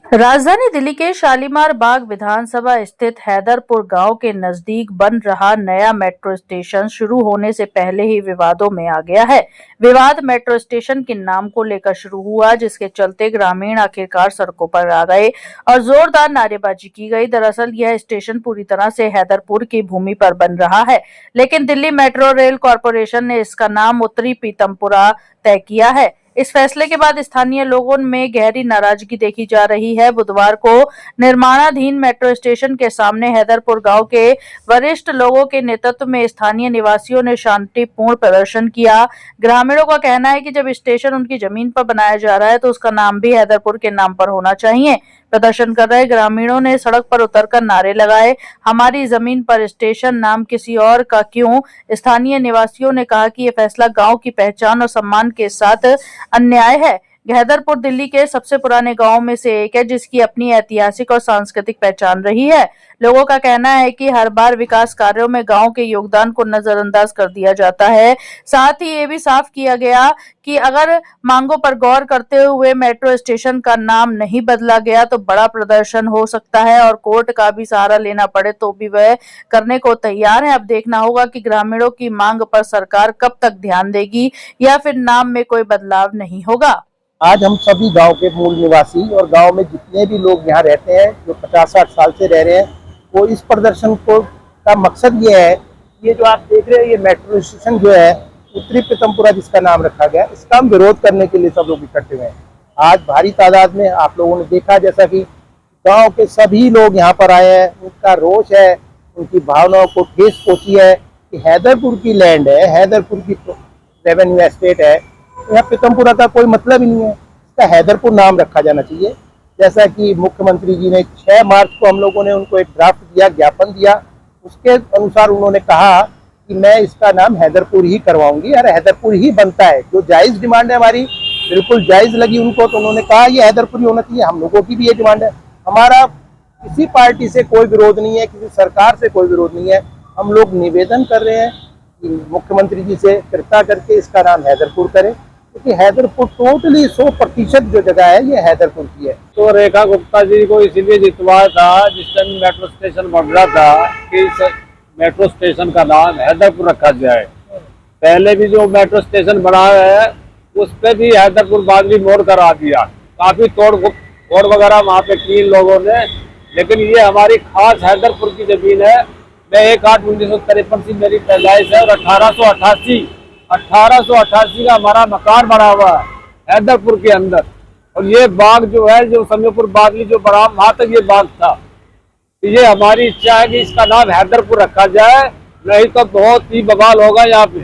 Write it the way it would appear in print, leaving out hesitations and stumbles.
राजधानी दिल्ली के शालीमार बाग विधानसभा स्थित हैदरपुर गांव के नजदीक बन रहा नया मेट्रो स्टेशन शुरू होने से पहले ही विवादों में आ गया है। विवाद मेट्रो स्टेशन के नाम को लेकर शुरू हुआ, जिसके चलते ग्रामीण आखिरकार सड़कों पर आ गए और जोरदार नारेबाजी की गई। दरअसल यह स्टेशन पूरी तरह से हैदरपुर की भूमि पर बन रहा है, लेकिन दिल्ली मेट्रो रेल कॉरपोरेशन ने इसका नाम उत्तरी पीतमपुरा तय किया है। इस फैसले के बाद स्थानीय लोगों में गहरी नाराजगी देखी जा रही है। बुधवार को निर्माणाधीन मेट्रो स्टेशन के सामने हैदरपुर गांव के वरिष्ठ लोगों के नेतृत्व में स्थानीय निवासियों ने शांतिपूर्ण प्रदर्शन किया। ग्रामीणों का कहना है कि जब स्टेशन उनकी जमीन पर बनाया जा रहा है तो उसका नाम भी हैदरपुर के नाम पर होना चाहिए। प्रदर्शन कर रहे ग्रामीणों ने सड़क पर उतरकर नारे लगाए, हमारी जमीन पर स्टेशन, नाम किसी और का क्यों। स्थानीय निवासियों ने कहा कि यह फैसला गांव की पहचान और सम्मान के साथ अन्याय है। हैदरपुर दिल्ली के सबसे पुराने गांवों में से एक है, जिसकी अपनी ऐतिहासिक और सांस्कृतिक पहचान रही है। लोगों का कहना है कि हर बार विकास कार्यों में गांव के योगदान को नजरअंदाज कर दिया जाता है। साथ ही ये भी साफ किया गया कि अगर मांगों पर गौर करते हुए मेट्रो स्टेशन का नाम नहीं बदला गया तो बड़ा प्रदर्शन हो सकता है और कोर्ट का भी सहारा लेना पड़े तो भी वह करने को तैयार है। अब देखना होगा कि ग्रामीणों की मांग पर सरकार कब तक ध्यान देगी या फिर नाम में कोई बदलाव नहीं होगा। आज हम सभी गांव के मूल निवासी और गांव में जितने भी लोग यहाँ रहते हैं, जो 50-60 साल से रह रहे हैं, वो इस प्रदर्शन को का मकसद ये है। ये जो आप देख रहे हैं, ये मेट्रो स्टेशन जो है उत्तरी पीतमपुरा जिसका नाम रखा गया, इसका हम विरोध करने के लिए सब लोग इकट्ठे हुए हैं। आज भारी तादाद में आप लोगों ने देखा, जैसा कि गांव के सभी लोग यहाँ पर आए हैं। उनका रोष है, उनकी भावनाओं को ठेस पहुंची है कि हैदरपुर की लैंड है, हैदरपुर की रेवेन्यू एस्टेट है, यहाँ पीतमपुरा का कोई मतलब ही नहीं है। इसका हैदरपुर नाम रखा जाना चाहिए। जैसा कि मुख्यमंत्री जी ने 6 मार्च को हम लोगों ने उनको एक ड्राफ्ट दिया, ज्ञापन दिया, उसके अनुसार उन्होंने कहा कि मैं इसका नाम हैदरपुर ही करवाऊंगी और हैदरपुर ही बनता है। जो जायज़ डिमांड है हमारी, बिल्कुल जायज़ लगी उनको, तो उन्होंने कहा ये हैदरपुर ही होना चाहिए। हम लोगों की भी ये डिमांड है। हमारा किसी पार्टी से कोई विरोध नहीं है, किसी सरकार से कोई विरोध नहीं है। हम लोग निवेदन कर रहे हैं कि मुख्यमंत्री जी से कृपा करके इसका नाम हैदरपुर करें, क्योंकि हैदरपुर टोटली 100% जो जगह है ये हैदरपुर की है। तो रेखा गुप्ता जी को इसीलिए जितवाया था जिस टाइम मेट्रो स्टेशन बन रहा था कि इस मेट्रो स्टेशन का नाम हैदरपुर रखा जाए। पहले भी जो मेट्रो स्टेशन बना है उस पे भी हैदरपुर बादली मोड़ करा दिया, काफी तोड़ वगैरह वहाँ पे की लोगों ने, लेकिन ये हमारी खास हैदरपुर की जमीन है। मैं 1/8/1953 से मेरी पैदाइश है और 1888 का हमारा मकान बना हुआ है हैदरपुर के अंदर। और ये बाग जो है, जो समयपुर बादली जो बना, वहां तक ये बाग था। तो ये हमारी इच्छा है कि इसका नाम हैदरपुर रखा जाए, नहीं तो बहुत ही बवाल होगा यहाँ पे।